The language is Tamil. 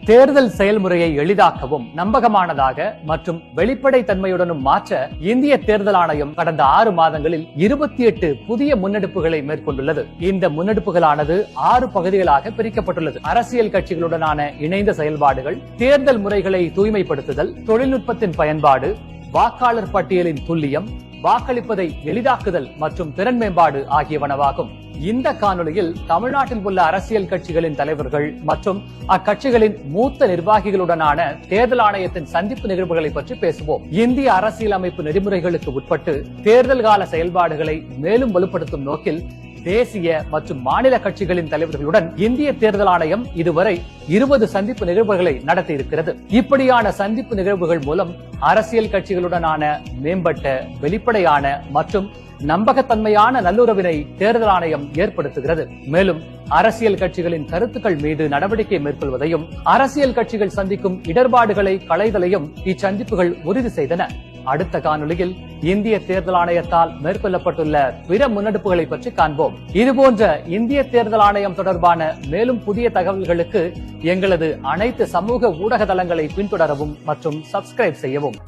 தேர்தல் செயல்முறையை எளிதாக்கவும் நம்பகமானதாக மற்றும் வெளிப்படைத்தன்மையுடனும் மாற்ற இந்திய தேர்தல் ஆணையம் கடந்த 6 மாதங்களில் 28 புதிய முன்னெடுப்புகளை மேற்கொண்டுள்ளது. இந்த முன்னெடுப்புகளானது 6 பகுதிகளாக பிரிக்கப்பட்டுள்ளது. அரசியல் கட்சிகளுடனான இணைந்த செயல்பாடுகள், தேர்தல் முறைகளை தூய்மைப்படுத்துதல், தொழில்நுட்பத்தின் பயன்பாடு, வாக்காளர் பட்டியலின் துல்லியம், வாக்களிப்பதை எளிதாக்குதல் மற்றும் திறன் மேம்பாடு ஆகியவனவாகும். இந்த காணொளியில் தமிழ்நாட்டில் உள்ள அரசியல் கட்சிகளின் தலைவர்கள் மற்றும் அக்கட்சிகளின் மூத்த நிர்வாகிகளுடனான தேர்தல் ஆணையத்தின் சந்திப்பு நிகழ்வுகளை பற்றி பேசுவோம். இந்திய அரசியலமைப்பு நெறிமுறைகளுக்கு உட்பட்டு தேர்தல் கால செயல்பாடுகளை மேலும் வலுப்படுத்தும் நோக்கில் தேசிய மற்றும் மாநில கட்சிகளின் தலைவர்களுடன் இந்திய தேர்தல் ஆணையம் இதுவரை 20 சந்திப்பு நிகழ்வுகளை நடத்தி இருக்கிறது. இப்படியான சந்திப்பு நிகழ்வுகள் மூலம் அரசியல் கட்சிகளுடனான மேம்பட்ட, வெளிப்படையான மற்றும் நம்பகத்தன்மையான நல்லுறவினை தேர்தல் ஆணையம் ஏற்படுத்துகிறது. மேலும் அரசியல் கட்சிகளின் கருத்துக்கள் மீது நடவடிக்கை மேற்கொள்வதையும் அரசியல் கட்சிகள் சந்திக்கும் இடர்பாடுகளை களைதலையும் இச்சந்திப்புகள் உறுதி செய்தன. அடுத்த காணொளியில் இந்திய தேர்தல் ஆணையத்தால் மேற்கொள்ளப்பட்டுள்ள பிற முன்னெடுப்புகளை பற்றி காண்போம். இதுபோன்ற இந்திய தேர்தல் ஆணையம் தொடர்பான மேலும் புதிய தகவல்களுக்கு எங்களது அனைத்து சமூக ஊடக தளங்களை பின்தொடரவும் மற்றும் சப்ஸ்கிரைப் செய்யவும்.